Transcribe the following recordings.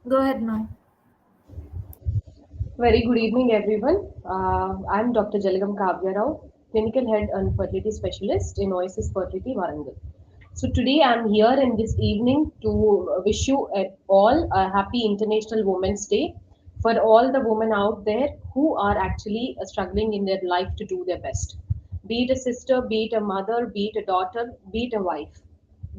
Go ahead, ma'am. Very good evening, everyone. I'm Dr. Jalagam Kavya Rao, Clinical Head and Fertility Specialist in Oasis Fertility Warangal. So today I'm here in this evening to wish you all a happy International Women's Day for all the women out there who are actually struggling in their life to do their best. Be it a sister, be it a mother, be it a daughter, be it a wife.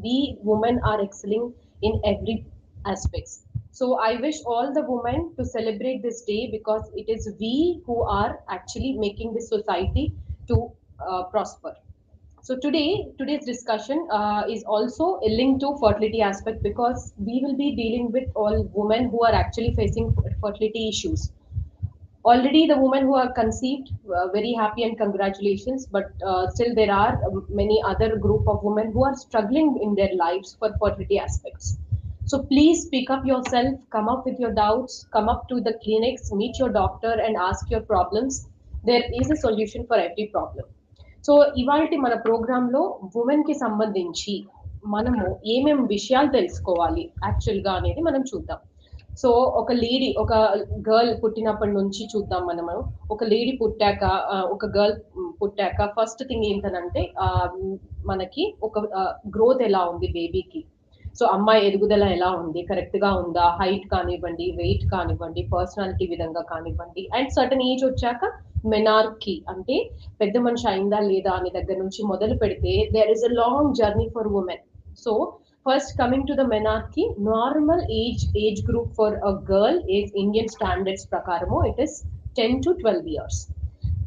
We women are excelling in every aspects. So I wish all the women to celebrate this day because it is we who are actually making this society to prosper. So today's discussion is also linked to fertility aspect because we will be dealing with all women who are actually facing fertility issues. Already the women who are conceived, very happy and congratulations, but still there are many other group of women who are struggling in their lives for fertility aspects. So please speak up yourself, come up with your doubts, come up to the clinics, meet your doctor and ask your problems. There is a solution for every problem. So ఇవాల్టి మన ప్రోగ్రాంలో women కి సంబంధించి మనము ఏమేం విషయాలు తెలుసుకోవాలి actual గా అనేది మనం చూద్దాం. సో ఒక లేడీ, ఒక గర్ల్ పుట్టినప్పటి నుంచి చూద్దాం మనము. ఒక లేడీ పుట్టాక, ఒక గర్ల్ పుట్టాక ఫస్ట్ థింగ్ ఏంటనంటే మనకి ఒక గ్రోత్ ఎలా ఉంది బేబీకి. సో అమ్మాయి ఎదుగుదల ఎలా ఉంది, కరెక్ట్ గా ఉందా, హైట్ కానివ్వండి, వెయిట్ కానివ్వండి, పర్సనాలిటీ విధంగా కానివ్వండి, అండ్ సర్టన్ ఏజ్ వచ్చాక మెనార్కీ అంటే పెద్ద మనిషి అయిందా లేదా అనే దగ్గర నుంచి మొదలు పెడితే there is a long journey for women. So first coming to the menarche, normal age group for a girl is Indian standards ప్రకారము ఇట్ ఇస్ 10 to 12 years.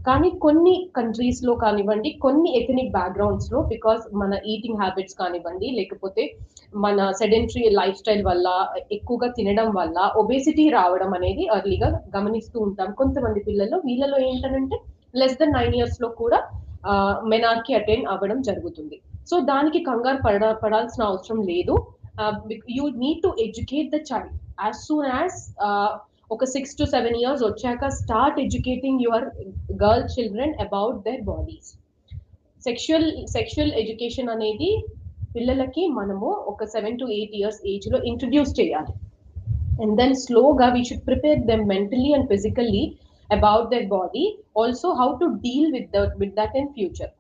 కానీ కొన్ని కంట్రీస్ లో కానివ్వండి, కొన్ని ఎథనిక్ బ్యాక్గ్రౌండ్స్ లో బికాస్ మన ఈటింగ్ హ్యాబిట్స్ కానివ్వండి, లేకపోతే మన సెడెంటరీ లైఫ్ స్టైల్ వల్ల, ఎక్కువగా తినడం వల్ల ఒబేసిటీ రావడం అనేది ఎర్లీగా గమనిస్తూ ఉంటాం కొంతమంది పిల్లల్లో. వీళ్ళలో ఏంటంటే less than 9 years లో కూడా మెనార్కి అటైన్ అవ్వడం జరుగుతుంది. సో దానికి కంగారు పడాల్సిన అవసరం లేదు. You need to educate the child as soon as ఒక 6 to 7 years వచ్చాక start educating your girl children about their bodies. Sexual education అనేది పిల్లలకి మనము ఒక 7 to 8 years ఏజ్ లో ఇంట్రడ్యూస్ చేయాలి. And then slowగా we should prepare them mentally and physically about their body, also how to deal with that in future.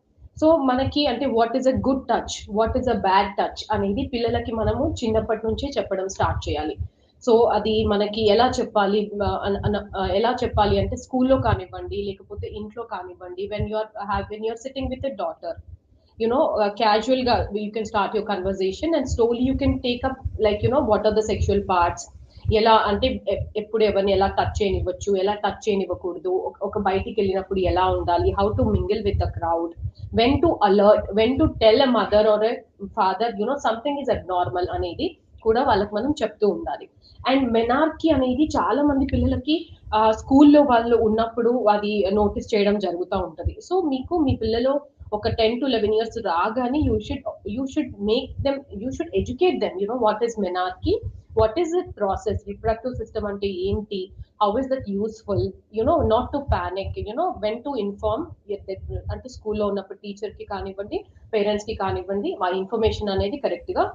So మనకి అంటే what is a good touch, what is a bad touch అనేది పిల్లలకి మనము చిన్నప్పటి నుంచే చెప్పడం start చేయాలి. So అది మనకి ఎలా చెప్పాలి, ఎలా చెప్పాలి అంటే స్కూల్లో కానివ్వండి, లేకపోతే ఇంట్లో కానివ్వండి, when you're sitting with a daughter, casual ga you can start your conversation and slowly you can take up, like, what are the sexual parts, ఎలా అంటే ఎప్పుడు ఎవరిని ఎలా టచ్ చేయనివ్వచ్చు, ఎలా టచ్ చేయనివ్వకూడదు, ఒక బయటికి వెళ్ళినప్పుడు ఎలా ఉండాలి, how to mingle with the crowd, when to alert, when to tell a mother are a father something is abnormal అనేది కూడా వాళ్ళకి మనం చెప్తూ ఉండాలి. అండ్ మెనార్కీ అనేది చాలా మంది పిల్లలకి స్కూల్లో వాళ్ళు ఉన్నప్పుడు అది నోటీస్ చేయడం జరుగుతూ ఉంటది. సో మీకు మీ పిల్లలు ఒక 10 to 11 years రాగానే you should make them, you should educate them, what is menarche, what is it process, reproductive system ante enti, how is that useful, not to panic, when to inform. అంటే స్కూల్లో ఉన్నప్పుడు teacher కి కానివ్వండి, parents కి కానివ్వండి, ఆ information అనేది correct గా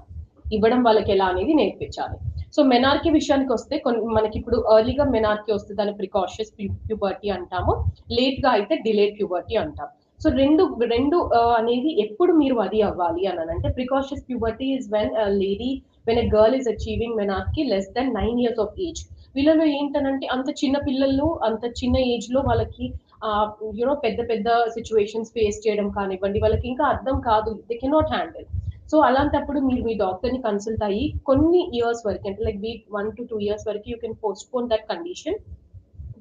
ఇవ్వడం వాళ్ళకి ఎలా అనేది నేర్పించాలి. సో మెనార్కీ విషయానికి వస్తే మనకి ఇప్పుడు ఎర్లీగా మెనార్కీ వస్తే దాన్ని ప్రికాషియస్ ప్యూబర్టీ అంటాము, లేట్ గా అయితే డిలేడ్ ప్యూబర్టీ అంటాం. సో రెండు రెండు అనేది ఎప్పుడు మీరు అది అవ్వాలి అని అంటే, precautious puberty is when a girl is achieving menarche less than 9 years of age. వీళ్ళలో ఏంటనంటే అంత చిన్న పిల్లలు, అంత చిన్న ఏజ్ లో వాళ్ళకి పెద్ద పెద్ద సిచ్యువేషన్స్ ఫేస్ చేయడం కానివ్వండి, వాళ్ళకి ఇంకా అర్థం కాదు, దే కెనాట్ హ్యాండిల్. సో అలాంటప్పుడు మీరు మీ డాక్టర్ ని కన్సల్ట్ అయ్యి కొన్ని ఇయర్స్ వరకు, అంటే లైక్ 1 to 2 years వరకు you can postpone that condition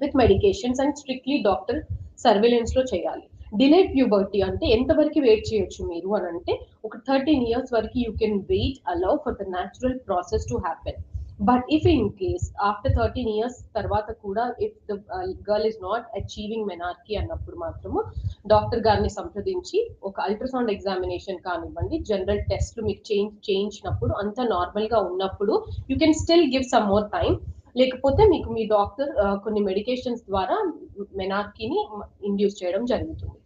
with medications and strictly doctor surveillance లో చేయాలి. డిలేడ్ ప్యూబర్టీ అంటే ఎంతవరకు వెయిట్ చేయొచ్చు మీరు అని అంటే, ఒక 13 years వరకు you can wait, allow for the natural process to happen. But if in case after 13 years తర్వాత కూడా if the girl is not achieving menarche అన్నప్పుడు మాత్రము డాక్టర్ గారిని సంప్రదించి ఒక అల్ట్రాసౌండ్ ఎగ్జామినేషన్ కానివ్వండి, జనరల్ టెస్ట్లు మీకు చేయించినప్పుడు అంత నార్మల్ గా ఉన్నప్పుడు you can still give some more time. లేకపోతే మీకు మీ డాక్టర్ కొన్ని మెడికేషన్స్ ద్వారా మెనార్కీని ఇండ్యూస్ చేయడం జరుగుతుంది.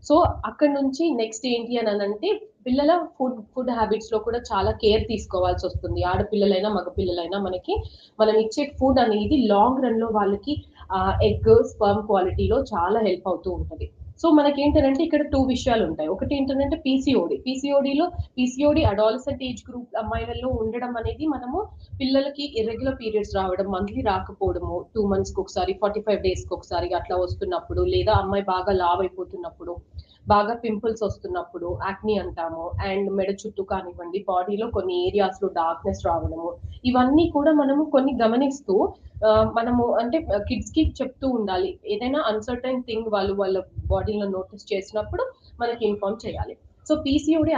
సో అక్కడ నుంచి నెక్స్ట్ ఏంటి అని అంటే, పిల్లల ఫుడ్ హ్యాబిట్స్ లో కూడా చాలా కేర్ తీసుకోవాల్సి వస్తుంది. ఆడపిల్లలైనా మగపిల్లలైనా మనం ఇచ్చే ఫుడ్ అనేది లాంగ్ రన్ లో వాళ్ళకి ఎగ్ స్పర్మ్ క్వాలిటీలో చాలా హెల్ప్ అవుతూ ఉంటది. సో మనకేంటంటే ఇక్కడ 2 విషయాలు ఉంటాయి. ఒకటి ఏంటంటే పీసీఓడి అడాలసెంట్ ఏజ్ గ్రూప్ అమ్మాయిలలో ఉండడం అనేది మనము పిల్లలకి ఇర్రెగ్యులర్ పీరియడ్స్ రావడం, మంత్లీ రాకపోవడము, 2 మంత్స్ కి ఒకసారి, 45 డేస్ కి ఒకసారి అట్లా వస్తున్నప్పుడు, లేదా అమ్మాయి బాగా లావ్ అయిపోతున్నప్పుడు, బాగా పింపుల్స్ వస్తున్నప్పుడు, యాక్ని అంటాము, అండ్ మెడ చుట్టూ కానివ్వండి, బాడీలో కొన్ని ఏరియాస్ లో డార్క్నెస్ రావడము, ఇవన్నీ కూడా మనము కొన్ని గమనిస్తూ మనము అంటే కిడ్స్ కి చెప్తూ ఉండాలి. ఏదైనా అన్సర్టైన్ థింగ్ వాళ్ళ బాడీలో నోటీస్ చేసినప్పుడు మనకి ఇన్ఫార్మ్ చేయాలి. సో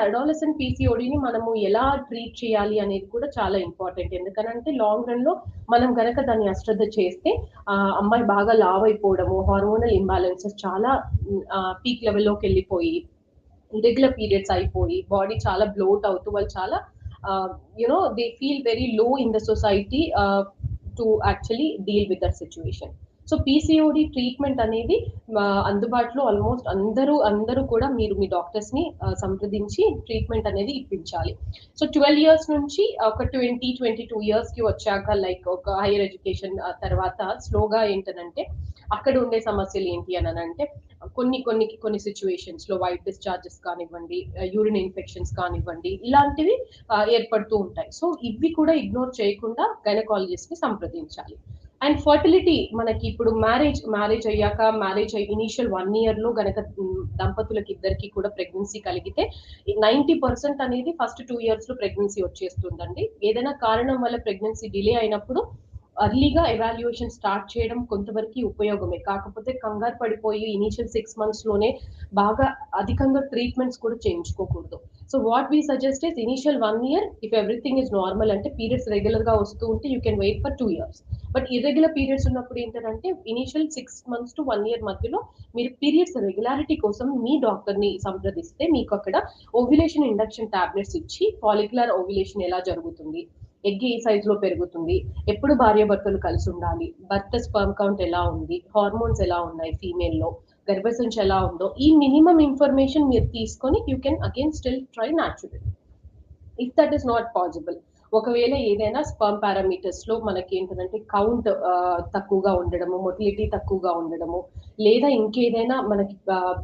అడాలసెంట్ పీసీఓడిని మనము ఎలా ట్రీట్ చేయాలి అనేది కూడా చాలా ఇంపార్టెంట్. ఎందుకనంటే లాంగ్ రన్ లో మనం గనక దాన్ని అశ్రద్ధ చేస్తే అమ్మాయి బాగా లావ్ అయిపోవడము, హార్మోనల్ ఇంబ్యాలెన్సెస్ చాలా పీక్ లెవెల్లోకి వెళ్ళిపోయి, ఇరెగ్యులర్ పీరియడ్స్ అయిపోయి, బాడీ చాలా బ్లోట్ అవుతూ వాళ్ళు చాలా they feel very low in the society to actually deal with that situation. So PCOD treatment అనేది అందుబాటులో ఆల్మోస్ట్ అందరూ కూడా మీరు మీ డాక్టర్స్ ని సంప్రదించి ట్రీట్మెంట్ అనేది ఇప్పించాలి. సో 12 ఇయర్స్ నుంచి ఒక 22 ఇయర్స్ కి వచ్చాక, లైక్ ఒక హైయర్ ఎడ్యుకేషన్ తర్వాత స్లోగా ఏంటనంటే అక్కడ ఉండే సమస్యలు ఏంటి అని అంటే కొన్ని సిచ్యువేషన్స్ లో వైట్ డిశ్చార్జెస్ కానివ్వండి, యూరిన్ ఇన్ఫెక్షన్స్ కానివ్వండి, ఇలాంటివి ఏర్పడుతూ ఉంటాయి. సో ఇవి కూడా ఇగ్నోర్ చేయకుండా గైనకాలజిస్ట్ ని సంప్రదించాలి. అండ్ ఫర్టిలిటీ మనకి ఇప్పుడు మ్యారేజ్ అయ్యి ఇనీషియల్ 1 ఇయర్ లో గనక దంపతులకి ఇద్దరికి కూడా ప్రెగ్నెన్సీ కలిగితే 90% అనేది ఫస్ట్ 2 ఇయర్స్ లో ప్రెగ్నెన్సీ వచ్చేస్తుందండి. ఏదైనా కారణం వల్ల ప్రెగ్నెన్సీ డిలే అయినప్పుడు అర్లీగా ఎవాల్యుయేషన్ స్టార్ట్ చేయడం కొంతవరకు ఉపయోగమే. కాకపోతే కంగారు పడిపోయి ఇనీషియల్ 6 మంత్స్ లోనే బాగా అధికంగా ట్రీట్మెంట్స్ కూడా చేయించుకోకూడదు. So what we suggest is initial 1 year if everything is normal అంటే పీరియడ్స్ రెగ్యులర్ గా వస్తూ ఉంటే you can wait for 2 years. But irregular periods ఉన్నప్పుడు ఏంటంటే ఇనీషియల్ 6 మంత్స్ టు 1 ఇయర్ మధ్యలో మీరు పీరియడ్స్ రెగ్యులారిటీ కోసం మీ డాక్టర్ ని సంప్రదిస్తే మీకు అక్కడ ఓవ్యులేషన్ ఇండక్షన్ టాబ్లెట్స్ ఇచ్చి ఫాలిక్యులర్ ఓవ్యులేషన్ ఎలా జరుగుతుంది, ఎగ్ ఏ సైజ్ లో పెరుగుతుంది, ఎప్పుడు భార్యాభర్తలు కలిసి ఉండాలి, భర్త స్పర్మ్ కౌంట్ ఎలా ఉంది, హార్మోన్స్ ఎలా ఉన్నాయి ఫీమేల్ లో, గర్భసంచి ఎలా ఉందో, ఈ మినిమం ఇన్ఫర్మేషన్ మీరు తీసుకొని you can again still try natural. If that is not possible, ఒకవేళ ఏదైనా స్పర్మ్ పారామీటర్స్ లో మనకి ఏంటంటే కౌంట్ తక్కువగా ఉండడము, మొటిలిటీ తక్కువగా ఉండడము, లేదా ఇంకేదైనా మనకి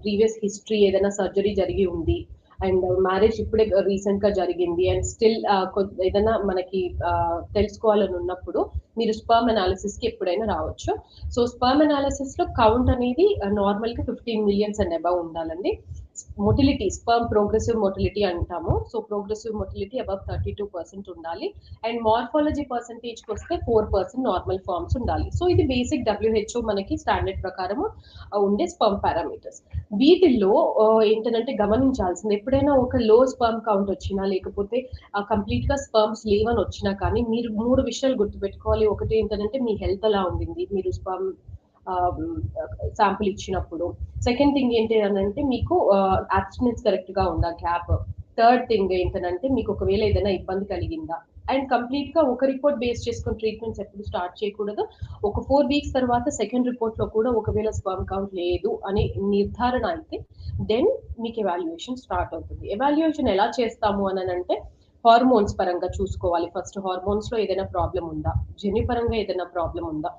ప్రీవియస్ హిస్టరీ ఏదైనా సర్జరీ జరిగి ఉంది, అండ్ మ్యారేజ్ ఇప్పుడే రీసెంట్ గా జరిగింది, అండ్ స్టిల్ ఏదైనా మనకి తెలుసుకోవాలని ఉన్నప్పుడు మీరు స్పర్మ్ అనాలిసిస్ కి ఎప్పుడైనా రావచ్చు. సో స్పర్మ్ అనాలిసిస్ లో కౌంట్ అనేది నార్మల్ గా 15 మిలియన్స్ అండ్ అబౌవ్ ఉండాలండి. మొటిలిటీ, స్పర్మ్ ప్రోగ్రెసివ్ మొటిలిటీ అంటాము. సో ప్రోగ్రెసివ్ మొటిలిటీ అబౌవ్ 32% ఉండాలి. అండ్ మార్ఫాలజీ పర్సంటేజ్ కి వస్తే 4% నార్మల్ ఫార్మ్స్ ఉండాలి. సో ఇది బేసిక్ డబ్ల్యూహెచ్ఓ మనకి స్టాండర్డ్ ప్రకారం ఉండే స్పర్మ్ పారామీటర్స్. వీటిల్లో ఏంటంటే గమనించాల్సింది, ఎప్పుడైనా ఒక లో స్పర్మ్ కౌంట్ వచ్చినా, లేకపోతే కంప్లీట్ గా స్పర్మ్స్ లేవని వచ్చినా కానీ మీరు 3 విషయాలు గుర్తుపెట్టుకోవాలి. ఒకటి ఏంటంటే మీ హెల్త్ ఎలా ఉండింది మీరు స్పర్మ్ శాంపుల్ ఇచ్చినప్పుడు. సెకండ్ థింగ్ ఏంటి అంటే మీకు అబ్స్టినెన్స్ కరెక్ట్ గా ఉందా, గ్యాప్. థర్డ్ థింగ్ ఏంటంటే మీకు ఒకవేళ ఏదైనా ఇబ్బంది కలిగిందా. అండ్ కంప్లీట్ గా ఒక రిపోర్ట్ బేస్ చేసుకుని ట్రీట్మెంట్స్ ఎప్పుడు స్టార్ట్ చేయకూడదు. ఒక 4 వీక్స్ తర్వాత సెకండ్ రిపోర్ట్ లో కూడా ఒకవేళ స్పర్మ్ కౌంట్ లేదు అని నిర్ధారణ అయితే దెన్ మీకు ఎవాల్యుయేషన్ స్టార్ట్ అవుతుంది. ఎవాల్యుయేషన్ ఎలా చేస్తాము అని అంటే హార్మోన్స్ పరంగా చూసుకోవాలి. ఫస్ట్ హార్మోన్స్ లో ఏదైనా ప్రాబ్లం ఉందా, జన్యు పరంగా ఏదైనా ప్రాబ్లం ఉందా,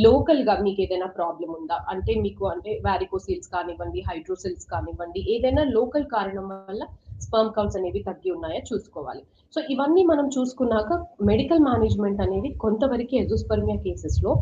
లోకల్ గా మీకు ఏదైనా ప్రాబ్లం ఉందా, అంటే మీకు అంటే వారికోసిల్స్ కానివ్వండి, హైడ్రోసిల్స్ కానివ్వండి, ఏదైనా లోకల్ కారణం వల్ల స్పర్మ్ కౌంట్స్ అనేవి తగ్గి ఉన్నాయా చూసుకోవాలి. సో ఇవన్నీ మనం చూసుకున్నాక మెడికల్ మేనేజ్మెంట్ అనేది కొంతవరకు ఎజోస్పర్మియా కేసెస్ లో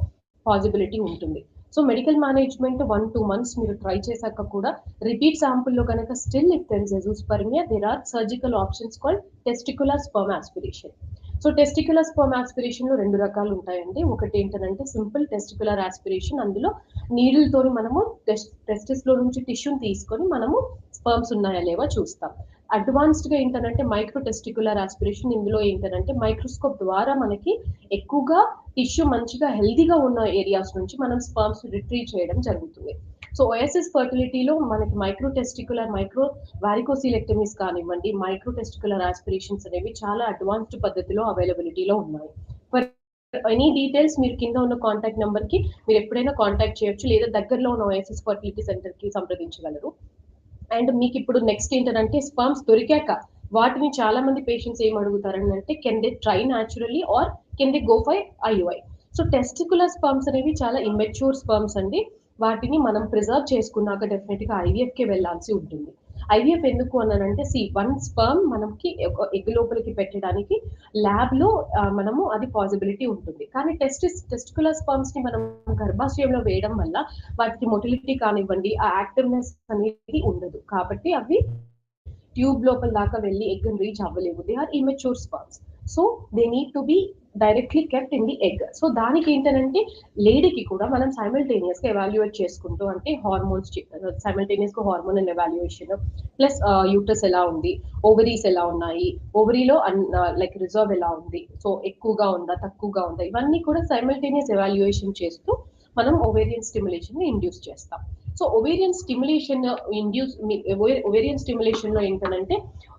పాసిబిలిటీ ఉంటుంది. సో మెడికల్ మేనేజ్మెంట్ 1-2 మంత్స్ మీరు ట్రై చేశాక కూడా రిపీట్ శాంపుల్ లో కనుక still if there is azoospermia, there are surgical options called testicular sperm aspiration. So testicular sperm aspiration లో 2 రకాలు ఉంటాయండి. ఒకటి ఏంటంటే సింపుల్ టెస్టికులర్ ఆస్పిరేషన్, అందులో నీడిల్ తోని మనము టెస్టిస్ లో నుంచి టిష్యూని తీసుకొని మనము స్పర్మ్స్ ఉన్నాయా లేవా చూస్తాం. అడ్వాన్స్డ్ గా ఏంటంటే మైక్రో టెస్టికులర్ ఆస్పిరేషన్, ఇందులో ఏంటంటే మైక్రోస్కోప్ ద్వారా మనకి ఎక్కువగా టిష్యూ మంచిగా హెల్దీగా ఉన్న ఏరియాస్ నుంచి మనం స్పర్మ్స్ రిట్రీవ్ చేయడం జరుగుతుంది. సో ఓఎస్ఎస్ ఫర్టిలిటీలో మనకి మైక్రో టెస్టికులర్, మైక్రో వారికోసిలెక్టమీస్ కానివ్వండి, మైక్రో టెస్టికులర్ ఆస్పిరేషన్స్ అనేవి చాలా అడ్వాన్స్డ్ పద్ధతిలో అవైలబిలిటీలో ఉన్నాయి. ఫర్ ఎనీ డీటెయిల్స్ మీరు కింద ఉన్న కాంటాక్ట్ నెంబర్ కి మీరు ఎప్పుడైనా కాంటాక్ట్ చేయొచ్చు, లేదా దగ్గరలో ఉన్న ఓఎస్ఎస్ ఫర్టిలిటీ సెంటర్ కి సంప్రదించగలరు. అండ్ మీకు ఇప్పుడు నెక్స్ట్ ఏంటంటే స్పర్మ్స్ దొరికాక వాటిని చాలా మంది పేషెంట్స్ ఏం అడుగుతారంటే can they try naturally or can they go for IUI. So testicular sperms అనేవి చాలా ఇమ్మెచ్యూర్ స్పర్మ్స్ అండి. వాటిని మనం ప్రిజర్వ్ చేసుకున్నాక డెఫినెట్ గా ఐవీఎఫ్ కి వెళ్లాల్సి ఉంటుంది. ఐవీఎఫ్ ఎందుకు అన్నానంటే వన్ స్పర్మ్ మనకి ఒక ఎగ్ లోపలికి పెట్టడానికి ల్యాబ్ లో మనము అది పాసిబిలిటీ ఉంటుంది. కానీ టెస్టికులర్ స్పర్మ్స్ ని మనం గర్భాశయంలో వేయడం వల్ల వాటికి మొటిలిటీ కానివ్వండి, ఆ యాక్టివ్నెస్ అనేది ఉండదు. కాబట్టి అవి ట్యూబ్ లోపల దాకా వెళ్ళి ఎగ్ రీచ్ అవ్వలేవు. They are immature sperms. So they need to be directly kept in the egg. So దానికి ఏంటంటే లేడీకి కూడా మనం సైమల్టేనియస్ గా ఎవాల్యుయేట్ చేసుకుంటూ, అంటే హార్మోన్స్ సైమల్టేనియస్ గా హార్మోనల్ ఎవాల్యుయేషన్ ప్లస్ యూటస్ ఎలా ఉంది, ఓవరీస్ ఎలా ఉన్నాయి, ఓవరీలో లైక్ రిజర్వ్ ఎలా ఉంది, సో ఎక్కువగా ఉందా తక్కువగా ఉందా, ఇవన్నీ కూడా సైమల్టేనియస్ ఎవాల్యుయేషన్ చేస్తూ మనం ఓవేరియన్ స్టిమ్యులేషన్ ని ఇండ్యూస్ చేస్తాం. So ovarian stimulation ovarian stimulation లో ఏంటంటే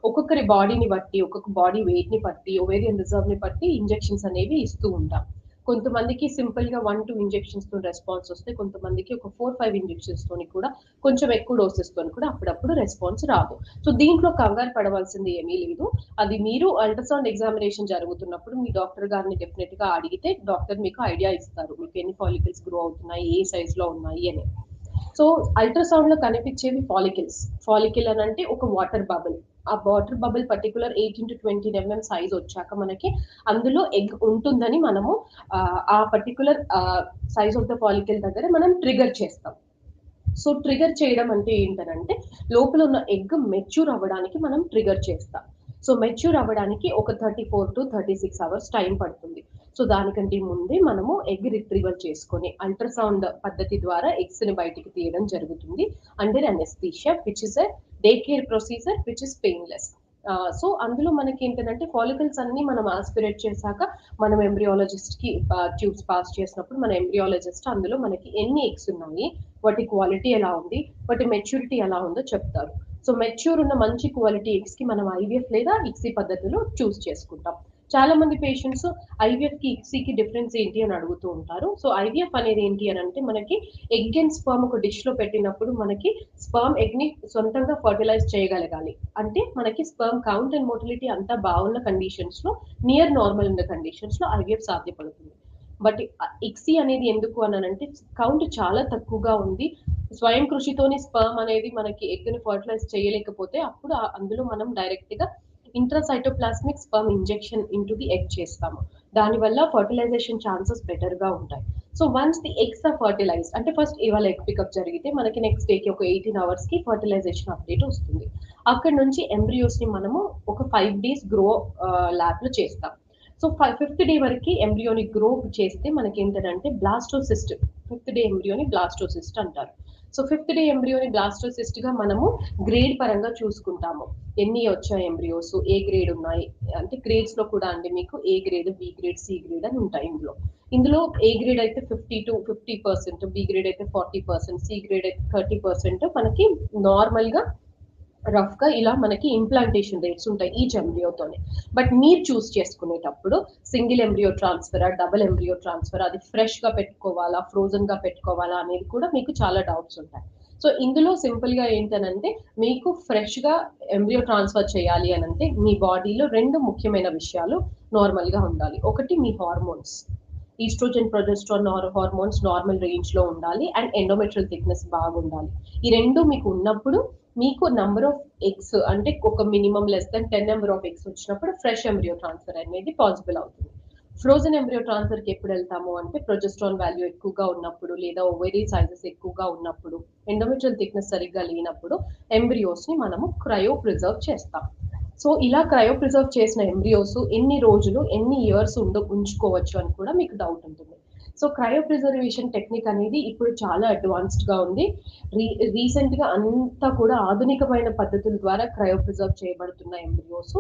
ఒక్కొక్కరి బాడీని బట్టి, ఒక్కొక్క బాడీ వెయిట్ ని బట్టి, ఓవేరియన్ రిజర్వ్ ని బట్టి ఇంజెక్షన్స్ అనేవి ఇస్తూ ఉంటాం. కొంతమందికి సింపుల్ గా 1-2 ఇంజెక్షన్స్ తో రెస్పాన్స్ వస్తే, కొంతమందికి ఒక 4-5 ఇంజెక్షన్స్ తోని కూడా, కొంచెం ఎక్కువ డోసెస్ తోని కూడా అప్పుడప్పుడు రెస్పాన్స్ రాదు. సో దీంట్లో కంగారు పడవలసింది ఏమీ లేదు. అది మీరు అల్ట్రాసౌండ్ ఎగ్జామినేషన్ జరుగుతున్నప్పుడు మీ డాక్టర్ గారిని డెఫినెట్ గా అడిగితే డాక్టర్ మీకు ఐడియా ఇస్తారు, మీకు ఎన్ని ఫాలికల్స్ గ్రో అవుతున్నాయి, ఏ సైజ్ లో ఉన్నాయి అని. సో అల్ట్రాసౌండ్ లో కనిపించేవి ఫాలికల్స్. ఫాలికల్ అని అంటే ఒక వాటర్ బబుల్. ఆ water bubble particular 18-20 mm size వచ్చాక మనకి అందులో ఎగ్ ఉంటుందని మనము ఆ particular size of the follicle దగ్గర మనం ట్రిగర్ చేస్తాం. సో ట్రిగర్ చేయడం అంటే ఏంటనంటే లోపల ఉన్న ఎగ్ మెచ్యూర్ అవ్వడానికి మనం ట్రిగర్ చేస్తాం. సో మెచ్యూర్ అవ్వడానికి ఒక 34-36 అవర్స్ టైం పడుతుంది. సో దానికంటే ముందే మనము ఎగ్ రిట్రీవల్ చేసుకొని అల్ట్రాసౌండ్ పద్ధతి ద్వారా ఎగ్స్ ని బయటికి తీయడం జరుగుతుంది under anaesthesia, which is a day care procedure which is painless. So అందులో మనకి ఏంటంటే ఫాలికల్స్ అన్ని మనం ఆస్పిరేట్ చేశాక మనం ఎంబ్రియాలజిస్ట్ కి ట్యూబ్స్ పాస్ చేసినప్పుడు మన ఎంబ్రియాలజిస్ట్ అందులో మనకి ఎన్ని ఎగ్స్ ఉన్నాయి, వాటి క్వాలిటీ ఎలా ఉంది, వాటి మెచ్యూరిటీ ఎలా ఉందో చెప్తారు. సో మెచ్యూర్ ఉన్న మంచి క్వాలిటీ ఎగ్స్ కి మనం ఐవీఎఫ్ లేదా ఇక్సీ పద్ధతిలో చూస్ చేసుకుంటాం. చాలా మంది పేషెంట్స్ ఐవీఎఫ్ కి ఇక్సీకి డిఫరెన్స్ ఏంటి అని అడుగుతూ ఉంటారు. సో ఐవీఎఫ్ అనేది ఏంటి అని అంటే మనకి ఎగ్ అండ్ స్పర్మ్ ఒక డిష్ లో పెట్టినప్పుడు మనకి స్పర్మ్ ఎగ్ ని సొంతంగా ఫర్టిలైజ్ చేయగలగాలి. అంటే మనకి స్పర్మ్ కౌంట్ అండ్ మోటిలిటీ అంతా బాగున్న కండిషన్స్ లో, నియర్ నార్మల్ ఉన్న కండిషన్స్ లో ఐవీఎఫ్ సాధ్యపడుతుంది. బట్ ఇక్సీ అనేది ఎందుకు అనంటే కౌంట్ చాలా తక్కువగా ఉంది, స్వయం కృషితోని స్పర్మ్ అనేది మనకి ఎగ్ ని ఫర్టిలైజ్ చేయలేకపోతే అప్పుడు అందులో మనం డైరెక్ట్ గా intracytoplasmic sperm injection into the egg చేస్తాము. దానివల్ల ఫర్టిలైజేషన్ ఛాన్సెస్ బెటర్ గా ఉంటాయి. So once the eggs are fertilised అంటే ఫస్ట్ ఇవాళ ఎగ్ పికప్ జరిగితే మనకి నెక్స్ట్ డేకి ఒక 18 అవర్స్ కి ఫర్టిలైజేషన్ అప్డేట్ వస్తుంది. అక్కడ నుంచి ఎంబ్రియోస్ ని మనము ఒక 5 days గ్రో ల్యాబ్ లో చేస్తాం. సో 5th డే వరకు ఎంబ్రియోని గ్రో చేస్తే మనకి ఏంటంటే బ్లాస్టోసిస్ట్, 5th డే ఎంబ్రియోని బ్లాస్టోసిస్ట్ అంటారు. సో 5th డే ఎంబ్రియోని బ్లాస్టోసిస్ట్ గా మనము గ్రేడ్ పరంగా చూసుకుంటాము. ఎన్ని వచ్చాయి ఎంబ్రియోస్, ఏ గ్రేడ్ ఉన్నాయి అంటే గ్రేడ్స్ లో కూడా అండి మీకు A grade, B grade, C grade అని ఉంటాయి. ఇందులో ఏ గ్రేడ్ అయితే 50% బి గ్రేడ్ అయితే 40%, సి గ్రేడ్ అయితే 30% మనకి నార్మల్ గా రఫ్ గా ఇలా మనకి ఇంప్లాంటేషన్ రేట్స్ ఉంటాయి ఈచ్ ఎంబ్రియోతోనే. బట్ మీరు చూస్ చేసుకునేటప్పుడు single embryo transfer, double embryo transfer, అది ఫ్రెష్ గా పెట్టుకోవాలా, ఫ్రోజన్ గా పెట్టుకోవాలా అనేది కూడా మీకు చాలా డౌట్స్ ఉంటాయి. సో ఇందులో సింపుల్ గా ఏంటనంటే మీకు ఫ్రెష్ గా ఎంబ్రియో ట్రాన్స్ఫర్ చేయాలి అనంటే మీ బాడీలో 2 ముఖ్యమైన విషయాలు నార్మల్ గా ఉండాలి. ఒకటి మీ hormones, estrogen, progesterone hormones normal range లో ఉండాలి అండ్ ఎండోమెట్రియల్ థిక్నెస్ బాగుండాలి. ఈ రెండు మీకు ఉన్నప్పుడు మీకు నంబర్ ఆఫ్ ఎగ్స్ అంటే ఒక minimum less than 10 number of eggs వచ్చినప్పుడు ఫ్రెష్ ఎంబ్రియో ట్రాన్స్ఫర్ అనేది పాసిబుల్ అవుతుంది. ఫ్రోజన్ ఎంబ్రియో ట్రాన్స్ఫర్ కి ఎప్పుడు వెళ్తాము అంటే ప్రొజెస్ట్రాన్ వాల్యూ ఎక్కువగా ఉన్నప్పుడు, లేదా ఓవరీ సైజెస్ ఎక్కువగా ఉన్నప్పుడు, ఎండోమెట్రియల్ థిక్నెస్ సరిగ్గా లేనప్పుడు ఎంబ్రియోస్ ని మనము క్రయో ప్రిజర్వ్ చేస్తాం. సో ఇలా క్రయో ప్రిజర్వ్ చేసిన ఎంబ్రియోస్ ఎన్ని రోజులు, ఎన్ని ఇయర్స్ ఉంచుకోవచ్చు అని కూడా మీకు డౌట్ ఉంటుంది. సో క్రయో ప్రిజర్వేషన్ టెక్నిక్ అనేది ఇప్పుడు చాలా అడ్వాన్స్డ్ గా ఉంది. రీసెంట్ గా అంతా కూడా ఆధునికమైన పద్ధతుల ద్వారా క్రయో ప్రిజర్వ్ చేయబడుతున్న ఎంబ్రియోస్.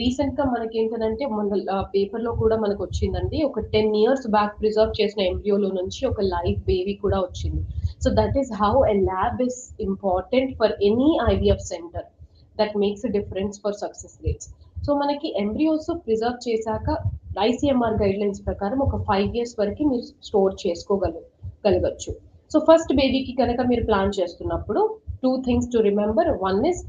రీసెంట్ గా మనకి ఏంటంటే మన పేపర్ లో కూడా మనకు వచ్చిందండి, ఒక 10 years బ్యాక్ ప్రిజర్వ్ చేసిన ఎంబ్రియోలో నుంచి ఒక లైవ్ బేబీ కూడా వచ్చింది. So that is how a lab is important for any IVF centre. That makes a difference for success rates. So మనకి ఎంబ్రియోస్ ప్రిజర్వ్ చేశాక ఐసీఎంఆర్ గైడ్ లైన్స్ ప్రకారం ఒక 5 years వరకు మీరు స్టోర్ చేసుకోగలగచ్చు. సో ఫస్ట్ బేబీకి కనుక మీరు ప్లాన్ చేస్తున్నప్పుడు 2 things to remember. One is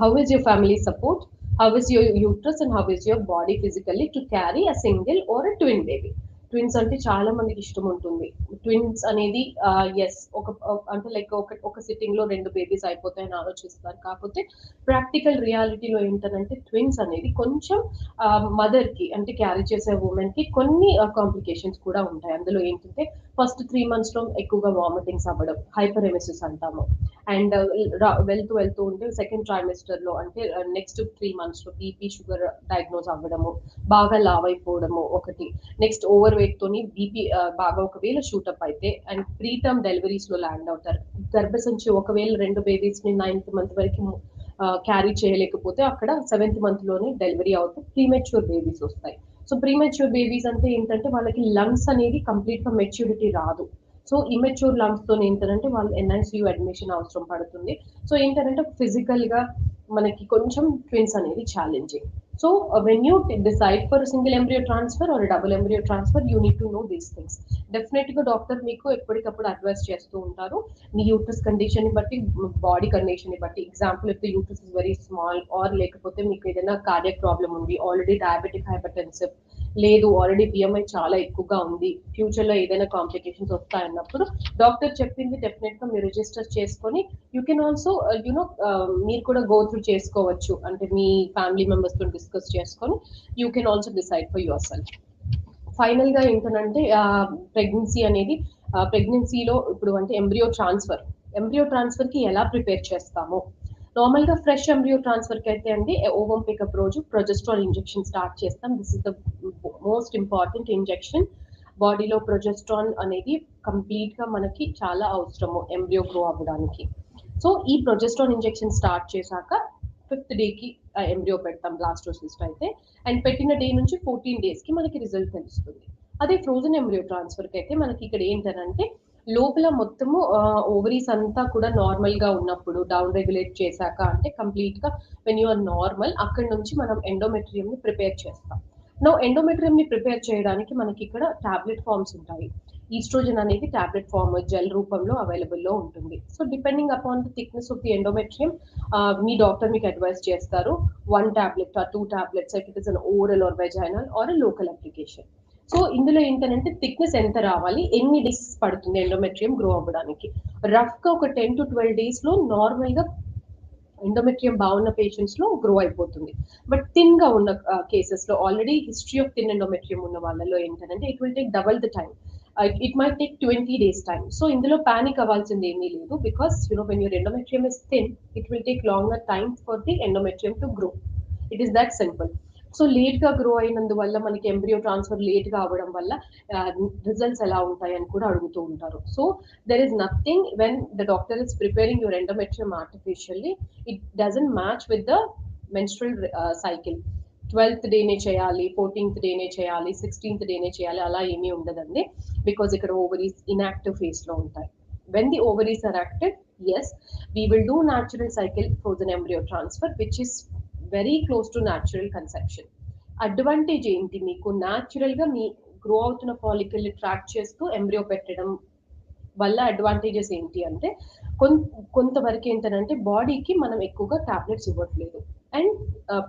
how is your family support, how is your uterus and how is your body physically to carry a single or a twin baby. Twins అంటే చాలా మందికి ఇష్టం ఉంటుంది. Twins అనేది yes అంటే like ఒక sitting లో 2 babies అయిపోతాయని ఆలోచిస్తారు. కాకపోతే ప్రాక్టికల్ రియాలిటీలో ఏంటంటే ట్విన్స్ అనేది కొంచెం మదర్ కి అంటే క్యారీ చేసే ఉమెన్ కి కొన్ని కాంప్లికేషన్స్ కూడా ఉంటాయి. అందులో ఏంటంటే ఫస్ట్ 3 months లో ఎక్కువగా వామిటింగ్స్ అవ్వడం, హైపర్ ఎమెసిస్ అంటాము. అండ్ వెళ్తూ వెళ్తూ ఉంటే సెకండ్ ట్రైమెస్టర్ లో అంటే next 3 months low BP sugar diagnose అవ్వడము, బాగా లావ్ అయిపోవడము ఒకటి. నెక్స్ట్ ఓవర్ వెయిట్ తోని బీపీ బాగా ఒకవేళ షూటప్ అయితే అండ్ ప్రీ టర్మ్ డెలివరీస్ లో ల్యాండ్ అవుతారు. గర్భసంచి ఒకవేళ 2 బేబీస్ ని 9th month వరకు క్యారీ చేయలేకపోతే అక్కడ 7th month లోనే డెలివరీ అవుతే ప్రీమెచ్యూర్ బేబీస్ వస్తాయి. సో ప్రీమెచ్యూర్ బేబీస్ అంటే ఏంటంటే వాళ్ళకి లంగ్స్ అనేది కంప్లీట్ గా మెచ్యూరిటీ రాదు. సో ఇమెచ్యూర్ లంగ్స్ తో ఏంటంటే వాళ్ళు ఎన్ఐసియు అడ్మిషన్ అవసరం పడుతుంది. సో ఏంటంటే ఫిజికల్ గా మనకి కొంచెం ట్విన్స్ అనేది challenging. So when you decide for single embryo transfer are double embryo transfer you need to know these things. Definite గా డాక్టర్ మీకు ఎప్పటికప్పుడు అడ్వైస్ చేస్తూ ఉంటారు మీ యూట్రస్ కండిషన్ ని బట్టి, బాడీ కండిషన్ ని బట్టి. Example if the uterus is very small or లేకపోతే మీకు ఏదైనా కార్డియక్ ప్రాబ్లమ్ ఉంది, ఆల్రెడీ డయాబెటిక్ హైపర్టెన్సివ్ లేదు, ఆల్రెడీ బిఎంఐ చాలా ఎక్కువగా ఉంది, ఫ్యూచర్ లో ఏదైనా కాంప్లికేషన్స్ వస్తాయన్నప్పుడు డాక్టర్ చెప్పింది డెఫినెట్ గా మీరు రిజిస్టర్ చేసుకొని యూ కెన్ ఆల్సో యునో మీరు కూడా గో త్రూ చేసుకోవచ్చు. అంటే మీ ఫ్యామిలీ మెంబర్స్ తో డిస్కస్ చేసుకొని you can also decide for your self. Final గా ఏంటంటే ప్రెగ్నెన్సీ అనేది ప్రెగ్నెన్సీలో ఇప్పుడు అంటే ఎంబ్రియో ట్రాన్స్ఫర్ కి ఎలా ప్రిపేర్ చేస్తాము. నార్మల్ గా ఫ్రెష్ ఎంబ్రియో ట్రాన్స్ఫర్ కి అయితే అండి ఓవం పికప్ రోజు ప్రొజెస్ట్రాల్ ఇంజెక్షన్ స్టార్ట్ చేస్తాం. This is the most important injection. బాడీలో ప్రొజెస్ట్రాన్ అనేది కంప్లీట్ గా మనకి చాలా అవసరము ఎంబ్రియో గ్రో అవ్వడానికి. సో ఈ ప్రొజెస్ట్రాన్ ఇంజెక్షన్ స్టార్ట్ చేశాక 5th day కి ఎంబ్రియో పెడతాం బ్లాస్టోసిస్ట్ అయితే. అండ్ పెట్టిన డే నుంచి 14 days కి మనకి రిజల్ట్ తెలుస్తుంది. అదే ఫ్రోజన్ ఎంబ్రియో ట్రాన్స్ఫర్ కి అయితే మనకి ఇక్కడ ఏంటంటే లోపల మొత్తము ఓవరీస్ అంతా కూడా నార్మల్ గా ఉన్నప్పుడు డౌన్ రెగ్యులేట్ చేశాక అంటే కంప్లీట్ గా వెన్ యూ ఆర్ నార్మల్ అక్కడ నుంచి మనం ఎండోమెట్రియం ని ప్రిపేర్ చేస్తాం. నో ఎండోమెట్రియం ని ప్రిపేర్ చేయడానికి మనకి ఇక్కడ టాబ్లెట్ ఫార్మ్స్ ఉంటాయి. ఈస్ట్రోజన్ అనేది టాబ్లెట్ ఫార్మ్ జెల్ రూపంలో అవైలబుల్ లో ఉంటుంది. So depending upon the thickness of the endometrium me doctor మీకు అడ్వైస్ చేస్తారు 1 tablet or 2 tablets if it is an oral or vaginal or a local application. So ఇందులో ఏంటంటే thickness ఎంత రావాలి, ఎన్ని డేస్ పడుతుంది ఎండోమెట్రియం గ్రో అవ్వడానికి. రఫ్ గా ఒక 10 to 12 days లో నార్మల్ గా ఎండోమెట్రియం బాగున్న పేషెంట్స్ లో గ్రో అయిపోతుంది. బట్ థిన్ గా ఉన్న కేసెస్ లో already history of thin endometrium ఉన్న వాళ్ళలో ఏంటంటే it will take double the time. It might take 20 days time. So ఇందులో పానిక్ అవ్వాల్సింది ఏమీ లేదు because when your endometrium is thin it will take longer time for the endometrium to grow. It is that simple. So late గా grow అయినందువల్ల మనకి embryo transfer late గా అవ్వడం వల్ల రిజల్ట్స్ ఎలా ఉంటాయి అని కూడా అడుగుతూ ఉంటారు. So there is nothing when the doctor is preparing your endometrium artificially it doesn't match with the menstrual cycle. 12th day చేయాలి, 14th day చేయాలి, 16th day చేయాలి అలా ఏమీ ఉండదండి. బికాస్ ఇక్కడ ఓవరీస్ ఇన్యాక్టివ్ ఫేజ్ లో ఉంటాయి. when the ovaries are active, yes, we will do natural cycle frozen embryo transfer, which is very close to natural conception. Advantage ఏంటి మీకు, న్యాచురల్ గా మీ గ్రో అవుతున్న ఫాలికల్ ట్రాక్ చేస్తూ ఎంబ్రియో పెట్టడం వల్ల అడ్వాంటేజెస్ ఏంటి అంటే కొంతవరకు ఏంటంటే బాడీకి మనం ఎక్కువగా టాబ్లెట్స్ ఇవ్వట్లేదు. అండ్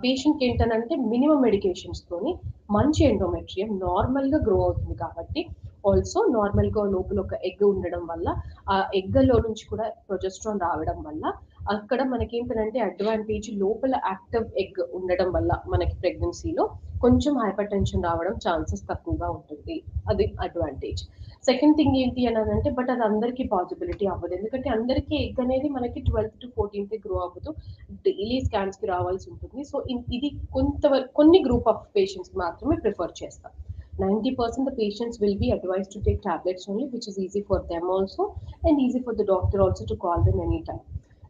పేషెంట్ కి ఏంటంటే మినిమం మెడికేషన్స్ తోని మంచి ఎండోమెట్రియం నార్మల్ గా గ్రో అవుతుంది. కాబట్టి ఆల్సో నార్మల్ గా లోపల ఒక ఎగ్ ఉండడం వల్ల ఆ ఎగ్గలో నుంచి కూడా ప్రొజెస్ట్రాన్ రావడం వల్ల అక్కడ మనకి ఏంటంటే అడ్వాంటేజ్ లోపల యాక్టివ్ ఎగ్ ఉండడం వల్ల మనకి ప్రెగ్నెన్సీలో కొంచెం హైపర్ టెన్షన్ రావడం ఛాన్సెస్ తక్కువగా ఉంటుంది. అది అడ్వాంటేజ్. సెకండ్ థింగ్ ఏంటి అని అంటే బట్ అది అందరికీ పాసిబిలిటీ అవ్వదు. ఎందుకంటే అందరికీ ఎగ్ అనేది మనకి 12th to 14th గ్రో అవ్వదు, డైలీ స్కాన్స్ కి రావాల్సి ఉంటుంది. సో ఇది కొంతవరకు కొన్ని గ్రూప్ ఆఫ్ పేషెంట్స్ మాత్రమే ప్రిఫర్ చేస్తాం. 90% the patients will be advised to take tablets only, which is easy for them also and easy for the doctor also to call them anytime.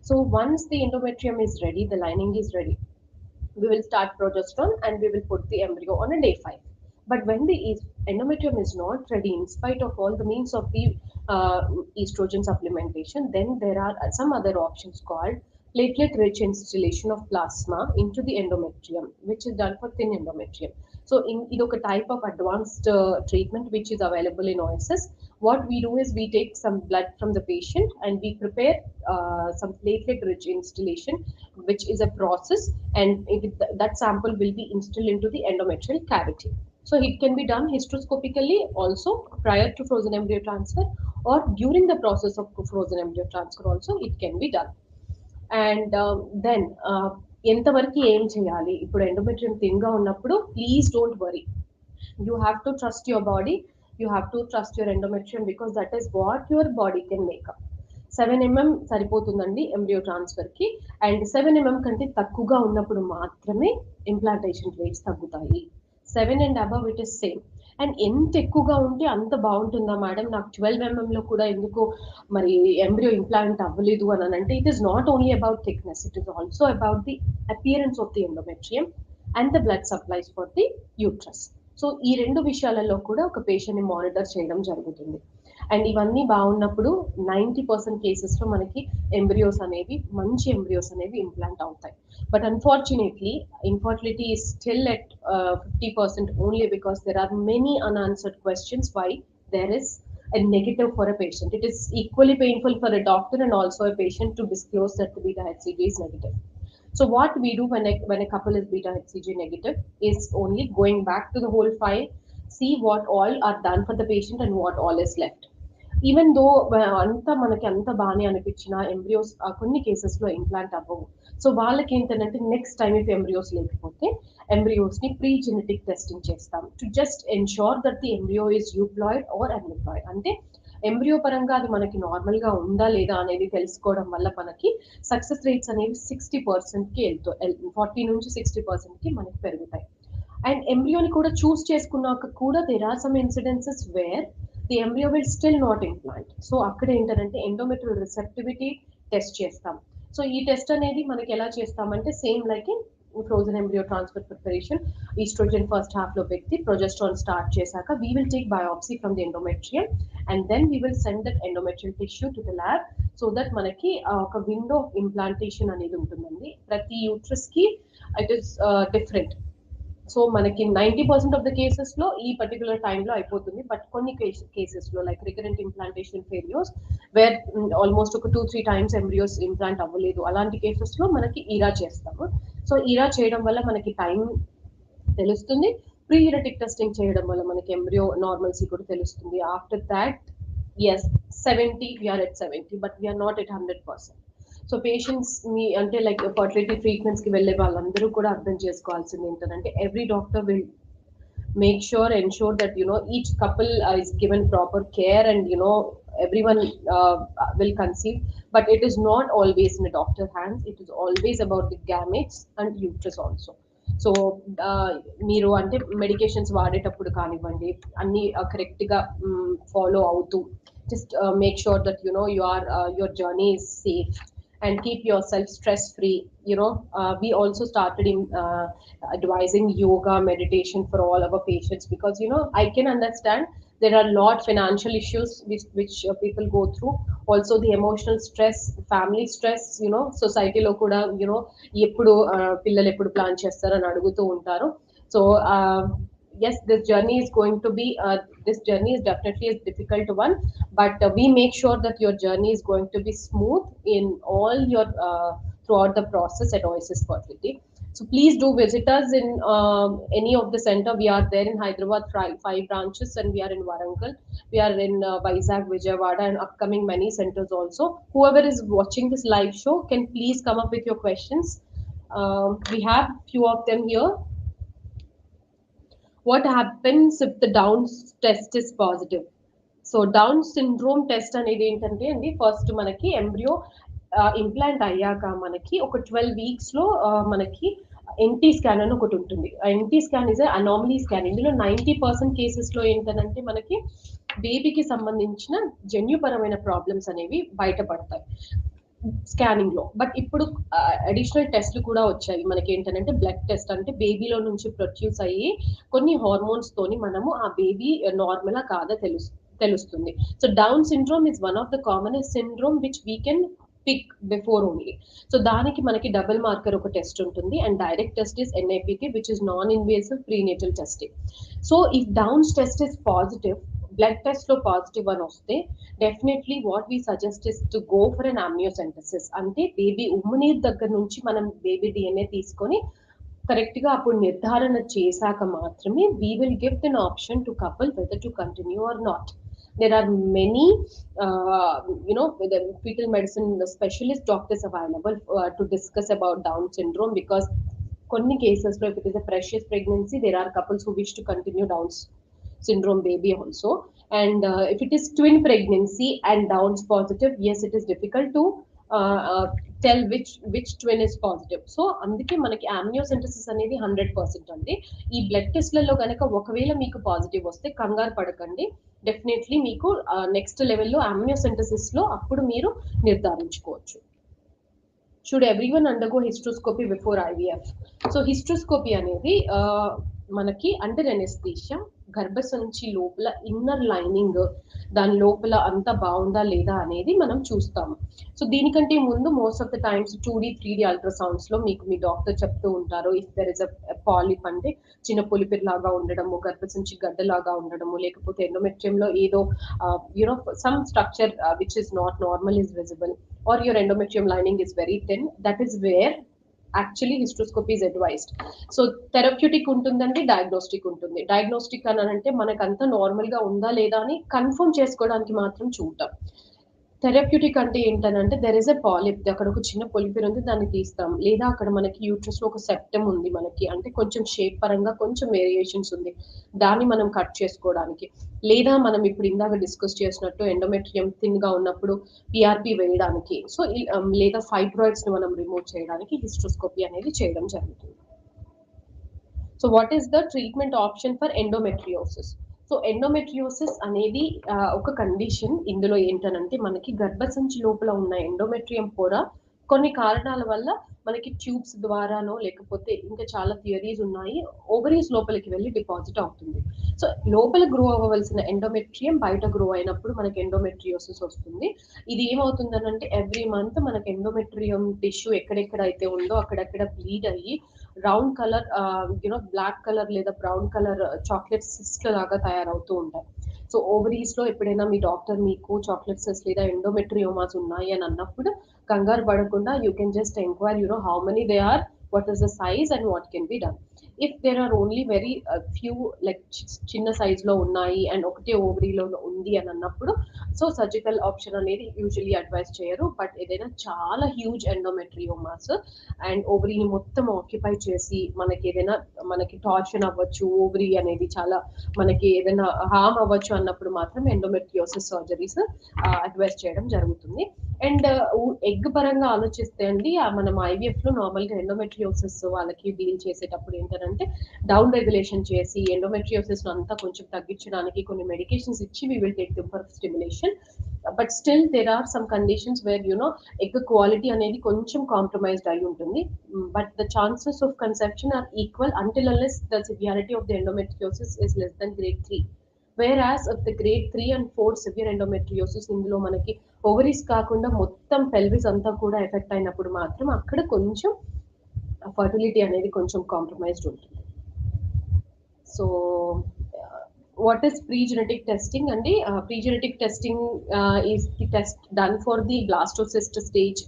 So once the endometrium is ready, the lining is ready, we will start progesterone and we will put the embryo on a day 5. But when the endometrium is not ready, in spite of all the means of the estrogen supplementation, then there are some other options called platelet rich installation of plasma into the endometrium, which is done for thin endometrium. So ఇది ఒక type of advanced treatment which is available in Oasis. What we do is we take some blood from the patient and we prepare some platelet rich installation, which is a process, and that sample will be instilled into the endometrial cavity. So it can be done hysteroscopically also prior to frozen embryo transfer, or during the process of frozen embryo transfer also it can be done. And then ఎంతవరకు ఏం చేయాలి ఇప్పుడు ఎండోమెట్రియం థిన్గా ఉన్నప్పుడు please don't worry. You have to trust your body, you have to trust your endometrium, because that is what your body can make up. 7 mm సరిపోతుందండి embryo ట్రాన్స్ఫర్కి, and 7 mm కంటే తక్కువగా ఉన్నప్పుడు మాత్రమే ఇంప్లాంటేషన్ రేట్స్ తగ్గుతాయి. 7 and above it is same. And ఎంత ఎక్కువగా ఉంటే అంత బాగుంటుందా మేడం, నాకు 12 mm కూడా ఎందుకు మరి ఎంబ్రియో ఇంప్లాంట్ అవ్వలేదు అని అంటే, it is not only about thickness, it is also about the appearance of the endometrium and the blood supplies for the uterus. So ఈ రెండు విషయాలలో కూడా ఒక పేషెంట్ని మానిటర్ చేయడం జరుగుతుంది. అండ్ ఇవన్నీ బాగున్నప్పుడు 90% కేసెస్లో మనకి ఎంబ్రియోస్ అనేవి, మంచి ఎంబ్రియోస్ అనేవి ఇంప్లాంట్ అవుతాయి. But unfortunately infertility is still at 50% only because there are many unanswered questions why there is a negative for a patient. It is equally painful for a doctor and also a patient to disclose that the beta HCG is negative. So what we do when a couple is beta HCG negative is only going back to the whole file, see what all are done for the patient and what all is left. Even though అంతా మనకి అంత బాగానే అనిపించిన embryos కొన్ని కేసెస్లో implant అవ్వవు. So వాళ్ళకి ఏంటంటే నెక్స్ట్ టైం ఇఫ్ ఎంబ్రియోస్ లేకపోతే ఎంబ్రియోస్ని ప్రీ జెనెటిక్ టెస్టింగ్ చేస్తాం to just ensure that the embryo is euploid or aneuploid. అంటే ఎంబ్రియో పరంగా అది మనకి నార్మల్గా ఉందా లేదా అనేది తెలుసుకోవడం వల్ల మనకి సక్సెస్ రేట్స్ అనేవి 60%కి 40 నుంచి 60%కి మనకి పెరుగుతాయి. అండ్ ఎంబ్రియోని కూడా చూస్ చేసుకున్నాక కూడా there are some incidences where the embryo will still not implant. So అక్కడ ఏంటంటే ఎండోమెట్రియల్ రిసెప్టివిటీ టెస్ట్ చేస్తాం. సో ఈ టెస్ట్ అనేది మనకి ఎలా చేస్తామంటే same like frozen embryo transfer preparation, oestrogen first half లో పెట్టి ప్రొజెస్ట్రాన్ స్టార్ట్ చేశాక we will take biopsy from the endometrium and then we will send that endometrial tissue to the lab, so that మనకి ఒక window of implantation అనేది ఉంటుందండి. ప్రతి uterus కి it is different. So మనకి 90% ఆఫ్ ద కేసెస్లో ఈ పర్టికులర్ టైంలో అయిపోతుంది. బట్ కొన్ని కేసెస్లో like recurrent implantation failures wear almost ఒక 2-3 టైమ్స్ ఎంబ్రియోస్ ఇంప్లాంట్ అవ్వలేదు, అలాంటి కేసెస్లో మనకి ఈరా చేస్తాము. సో ఈరా చేయడం వల్ల మనకి టైం తెలుస్తుంది, ప్రీ జెనెటిక్ టెస్టింగ్ చేయడం వల్ల మనకి ఎంబ్రియో నార్మల్సీ కూడా తెలుస్తుంది. After that as 70 we're at 70, but we're not at 100%. So patients మీ అంటే లైక్ ఫర్టిలిటీ ట్రీట్మెంట్స్కి వెళ్ళే వాళ్ళందరూ కూడా అర్థం చేసుకోవాల్సింది ఏంటంటే every doctor will make sure ensure that each couple is given proper care, and everyone will conceive, but it is not always in a doctor hands. It is always about the gametes and uterus also. So మీరు అంటే medications వాడేటప్పుడు కానివ్వండి అన్ని కరెక్ట్గా follow అవుతూ just make sure that your journey is safe and keep yourself stress free. We also started in advising yoga meditation for all our patients, because I can understand there are a lot financial issues which people go through, also the emotional stress, family stress, society lo kuda eppudu pillalu eppudu plan chestar ani adugutu untaru. So yes, this journey is definitely a difficult one, but we make sure that your journey is going to be smooth in all your throughout the process at Oasis Fertility. So please do visit us in any of the center. We are there in Hyderabad, 5 branches, and we are in Warangal, we are in Vizag, Vijayawada, and upcoming many centers also. Whoever is watching this live show can please come up with your questions. We have few of them here. What happens if the Down's test is positive? So down syndrome test అనేది ఏంటంటే అండి, first మనకి embryo implant అయ్యాక మనకి ఒక 12 weeks లో మనకి NT scan అని ఒకటి ఉంటుంది. ఆ NT scan is anomaly scan. ఇందులో 90% కేసెస్లో ఏంటంటే మనకి బేబీకి సంబంధించిన జన్యుపరమైన ప్రాబ్లమ్స్ అనేవి బయటపడతాయి స్కానింగ్ లో. బట్ ఇప్పుడు అడిషనల్ టెస్ట్లు కూడా వచ్చాయి మనకి ఏంటంటే బ్లడ్ టెస్ట్, అంటే బేబీలో నుంచి ప్రొడ్యూస్ అయ్యి కొన్ని హార్మోన్స్ తోని మనము ఆ బేబీ నార్మలా కాదా తెలుస్తుంది. So down syndrome is one of the commonest syndrome which we can pick before only. So దానికి మనకి డబుల్ మార్కర్ ఒక టెస్ట్ ఉంటుంది, and direct test is NIPT, which is non-invasive prenatal testing. So if Downs test is positive, blood test లో positive అని వస్తే definitely what we suggest is to go for an amniocentesis. అంటే baby ఉమ్మనీరు దగ్గర నుంచి మనం baby DNA తీసుకొని correct గా అప్పుడు నిర్ధారణ చేశాక మాత్రమే we will give an option to couple whether to continue or not. There are many the fetal medicine specialist doctors available to discuss about Down syndrome, because కొన్ని కేసెస్లో if it is a precious pregnancy, there are couples who wish to continue Down's syndrome baby also. And if it is twin pregnancy and Down's positive, yes, it is difficult to tell which twin is positive. So అందుకే మనకి amniocentesis అనేది 100% అండి. ఈ blood టెస్ట్లలో కనుక ఒకవేళ మీకు positive వస్తే కంగారు పడకండి, డెఫినెట్లీ మీకు నెక్స్ట్ లెవెల్లో amniocentesis లో అప్పుడు మీరు నిర్ధారించుకోవచ్చు. Should everyone undergo hysteroscopy before IVF? So hysteroscopy అనేది మనకి అండర్ ఎనెస్థీషియా గర్భసంచి లోపల ఇన్నర్ లైనింగ్ దాని లోపల అంతా బాగుందా లేదా అనేది మనం చూస్తాము. సో దీనికంటే ముందు most of the times 2D 3D ultrasounds లో మీకు మీ డాక్టర్ చెప్తూ ఉంటారు, if there is a polyp అంటే చిన్న పొలిపిర్ లాగా ఉండడము, గర్భసంచి గడ్డలాగా ఉండడము, లేకపోతే ఎండోమెట్రియంలో ఏదో some structure which is not normal is visible, or your endometrium lining is very thin, that is where actually hysteroscopy is advised. So therapeutic ఉంటుందండి, డయాగ్నోస్టిక్ ఉంటుంది. డయాగ్నోస్టిక్ అని అంటే మనకంతా నార్మల్ గా ఉందా లేదా అని కన్ఫర్మ్ చేసుకోవడానికి మాత్రం చూడటం. థెరప్యూటిక్ అంటే ఏంటనంటే దెర్ ఇస్ ఎ పాలిప్, అక్కడ ఒక చిన్న పొలిపిర్ ఉంది, దాన్ని తీస్తాం, లేదా అక్కడ మనకి యూట్రస్ లో ఒక సెప్టమ్ ఉంది మనకి, అంటే కొంచెం షేప్ పరంగా కొంచెం వేరియేషన్స్ ఉంది, దాన్ని మనం కట్ చేసుకోవడానికి, లేదా మనం ఇప్పుడు ఇందాక డిస్కస్ చేసినట్టు ఎండోమెట్రియం థిన్ గా ఉన్నప్పుడు PRP వేయడానికి, సో లేదా ఫైబ్రాయిడ్స్ ని మనం రిమూవ్ చేయడానికి హిస్ట్రోస్కోపీ అనేది చేయడం జరుగుతుంది. So what is the treatment option for endometriosis? So endometriosis అనేది ఒక కండిషన్. ఇందులో ఏంటనంటే మనకి గర్భసంచి లోపల ఉన్న ఎండోమెట్రియం పొర కొన్ని కారణాల వల్ల మనకి ట్యూబ్స్ ద్వారానో లేకపోతే ఇంకా చాలా థియరీస్ ఉన్నాయి, ఓవరీస్ లోపలికి వెళ్ళి డిపాజిట్ అవుతుంది. సో లోపల గ్రో అవ్వవలసిన ఎండోమెట్రియం బయట గ్రో అయినప్పుడు మనకి ఎండోమెట్రియోసిస్ వస్తుంది. ఇది ఏమవుతుందనంటే ఎవ్రీ మంత్ మనకి ఎండోమెట్రియం టిష్యూ ఎక్కడెక్కడైతే ఉందో అక్కడక్కడ బ్లీడ్ అయ్యి రౌండ్ కలర్ బ్లాక్ కలర్ లేదా బ్రౌన్ కలర్ చాక్లెట్ సిస్ట్ లాగా తయారవుతూ ఉంటాయి. సో ఓవరీస్ లో ఎప్పుడైనా మీ డాక్టర్ మీకు చాక్లెట్ సిస్ట్ లేదా ఎండోమెట్రియోమాస్ ఉన్నాయి అని అన్నప్పుడు కంగారు పడకుండా you can just enquire how many they are, what is the size and what can be done. If there are only very few like చిన్న సైజ్ లో ఉన్నాయి అండ్ ఒకటే ఓవరీలో ఉంది అని అన్నప్పుడు సో సర్జికల్ ఆప్షన్ అనేది యూజువల్లీ అడ్వైస్ చేయరు. But ఏదైనా చాలా హ్యూజ్ ఎండోమెట్రియోమాస్ అండ్ ఓవరీని మొత్తం ఆక్యుపై చేసి మనకి ఏదైనా మనకి టార్షన్ అవ్వచ్చు, ఓవరీ అనేది చాలా మనకి ఏదైనా హార్మ్ అవ్వచ్చు అన్నప్పుడు మాత్రం ఎండోమెట్రియోసిస్ సర్జరీస్ అడ్వైస్ చేయడం జరుగుతుంది. అండ్ ఎగ్ పరంగా ఆలోచిస్తే అండి మనం IVF లో నార్మల్ గా ఎండోమెట్రియోసిస్ వాళ్ళకి డీల్ చేసేటప్పుడు ఏంటంటే డౌన్ రెగ్యులేషన్ చేసి ఎండోమెట్రియోసిస్ అంతా కొంచెం తగ్గించడానికి కొన్ని మెడికేషన్స్ ఇచ్చి we will take them for stimulation. But still there are some conditions where egg quality అనేది కొంచెం కాంప్రమైజ్డ్ అయి ఉంటుంది. But the chances of conception are equal until unless the severity of the endometriosis is less than grade 3. Whereas of the grade 3 and 4 severe endometriosis ఇందులో మనకి ovaries కాకుండా మొత్తం pelvis అంతా కూడా ఎఫెక్ట్ అయినప్పుడు మాత్రం అక్కడ కొంచెం ఫర్టిలిటీ అనేది కొంచెం కాంప్రమైజ్డ్ ఉంటుంది. So what is pre-genetic testing అండి? Pre-genetic testing is the test done for the blastocyst stage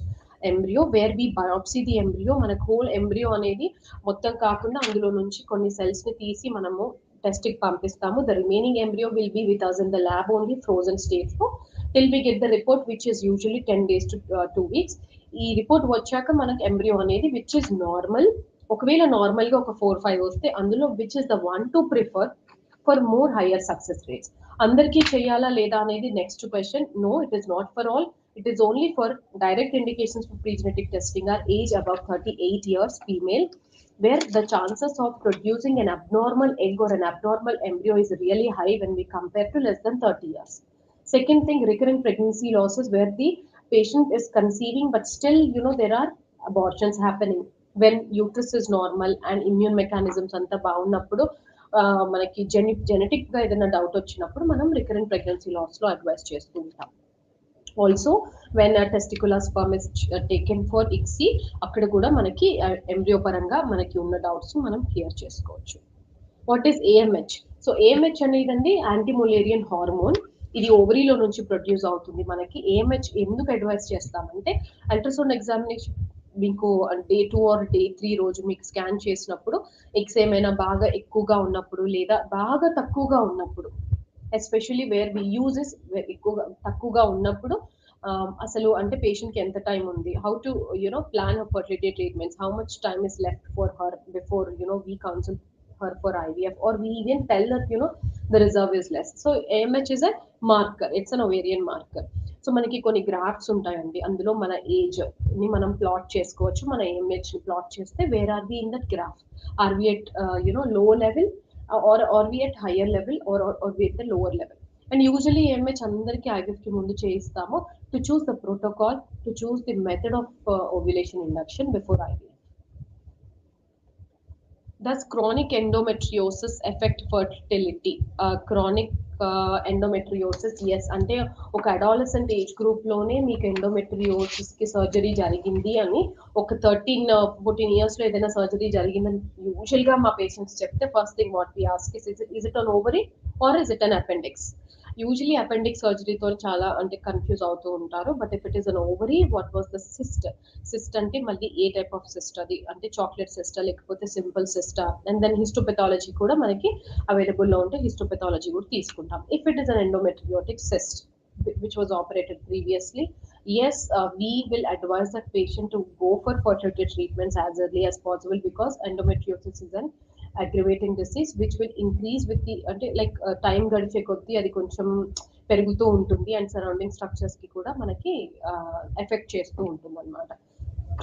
embryo where we biopsy the embryo. మనకు హోల్ ఎంబ్రియో అనేది మొత్తం కాకుండా అందులో నుంచి కొన్ని సెల్స్ ని తీసి మనము టెస్ట్ కి పంపిస్తాము. The remaining embryo will be with us in the lab only frozen state లో till we get the report, which is usually 10 days to 2 weeks. ఈ రిపోర్ట్ వచ్చాక మనకు ఎంబ్రియో అనేది విచ్ ఇస్ నార్మల్, ఒకవేళ నార్మల్ గా ఒక 4-5 వస్తే అందులో which is the one to prefer for more higher success rates. అందరికీ చేయాలా లేదా అనేది next question. No, it is not for all. It is only for direct indications for pre-genetic testing are age above 38 years female, where the chances of producing an abnormal egg or an abnormal embryo is really high when we compare to less than 30 years. Second thing, recurrent pregnancy losses where the patient is conceiving but still there are abortions happening when uterus is normal and immune mechanisms anta baagunnappudu మనకి genetic గా ఏదైనా doubt వచ్చినప్పుడు మనం recurrent pregnancy loss లో advice చేస్తూ ఉంటాం. Also when testicular sperm is taken for ICSI, అక్కడ కూడా మనకి ఎంబ్రియో పరంగా మనకి ఉన్న డౌట్స్ మనం క్లియర్ చేసుకోవచ్చు. What is AMH? So AMH అనేదండి యాంటీమొలేరియన్ హార్మోన్. ఇది ఓవరీలో నుంచి ప్రొడ్యూస్ అవుతుంది. మనకి ఏఎంహెచ్ ఎందుకు అడ్వైస్ చేస్తామంటే, అల్ట్రాసౌండ్ ఎగ్జామినేషన్ మీకు డే 2 ఆర్ డే 3 రోజు మీకు స్కాన్ చేసినప్పుడు ఎగ్స్ ఏమైనా బాగా ఎక్కువగా ఉన్నప్పుడు లేదా బాగా తక్కువగా ఉన్నప్పుడు, ఎస్పెషల్లీ వేర్ వి యూజెస్ ఎక్కువగా తక్కువగా ఉన్నప్పుడు, అసలు అంటే పేషెంట్కి ఎంత టైం ఉంది, how to plan a fertility treatments, how much time is left for her before we council her for IVF, or we even tell that the reserve is less. So AMH is a marker, it's an ovarian marker. So మనకి కొన్ని graphs ఉంటాయండి, అందులో మన age ని మనం plot చేసుకోవచ్చు. మన AMH ని ప్లాట్ చేస్తే where are we in that graph, are we at low level, or we at higher level, or we at the lower level. And usually AMH అందరికి IVF కి ముందు చేయిస్తాము, to choose the protocol, to choose the method of ovulation induction before IVF. Does chronic endometriosis affect fertility? Chronic endometriosis, yes. అంటే ఒక adolescent age group లోనే మీకు endometriosis కి surgery జరిగింది అని, ఒక 13-14 years లో ఏదైనా సర్జరీ జరిగిందని యూజువల్ గా మా పేషెంట్స్ చెప్తే, first thing what we ask is it an ovary or is it an appendix? Usually appendix సర్జరీతో చాలా అంటే కన్ఫ్యూజ్ అవుతూ ఉంటారు. But if it is an ovary, what was the cyst? Cyst అంటే మళ్ళీ ఏ టైప్ ఆఫ్ సిస్ట్ అది, అంటే chocolate Sista లేకపోతే simple Sista? And then histopathology కూడా మనకి అవైలబుల్ లో ఉంటే హిస్టోపెథాలజీ కూడా తీసుకుంటాం. If it is an endometriotic cyst which was operated previously, yes, we will advise that patient to go for fertility treatments as early as possible, because endometriosis is an aggravating disease which will increase with the అంటే like time గడిచే కొద్దీ అది కొంచెం పెరుగుతూ ఉంటుంది, and surrounding structures కి కూడా మనకి ఎఫెక్ట్ చేస్తూ ఉంటుంది అనమాట.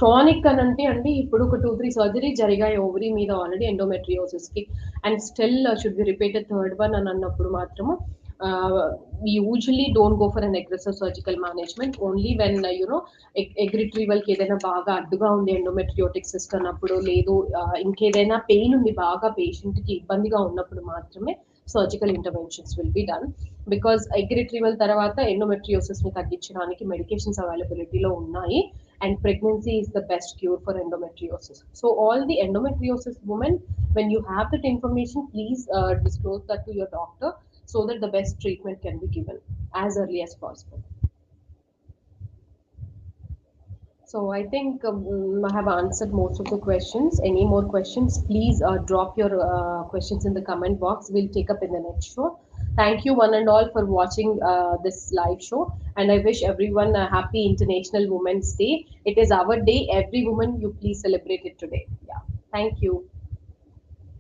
క్రానిక్ అని అంటే అండి, ఇప్పుడు ఒక 2-3 సర్జరీ జరిగాయి ఓవరీ మీద ఆల్రెడీ ఎండోమెట్రియోసిస్ కి, and still should be repeated third one అని అన్నప్పుడు మాత్రము we usually don't go for an aggressive surgical management. Only when egg retrieval కి ఏదైనా బాగా అడ్డుగా ఉంది ఎండోమెట్రియోటిక్ సిస్ట్ అన్నప్పుడు, లేదు ఇంకేదైనా పెయిన్ ఉంది బాగా పేషెంట్ కి ఇబ్బందిగా ఉన్నప్పుడు మాత్రమే surgical interventions will be done. Because egg retrieval తర్వాత ఎండోమెట్రియోసిస్ ని తగ్గించడానికి మెడికేషన్స్ అవైలబిలిటీలో ఉన్నాయి, and pregnancy is the best cure for endometriosis. So all the endometriosis women, when you have that information, please disclose that to your doctor, so that the best treatment can be given as early as possible. So I think I have answered most of the questions. Any more questions, please drop your questions in the comment box. We'll take up in the next show. Thank you one and all for watching this live show. And I wish everyone a happy International Women's Day. It is our day. Every woman, you please celebrate it today. Yeah. Thank you.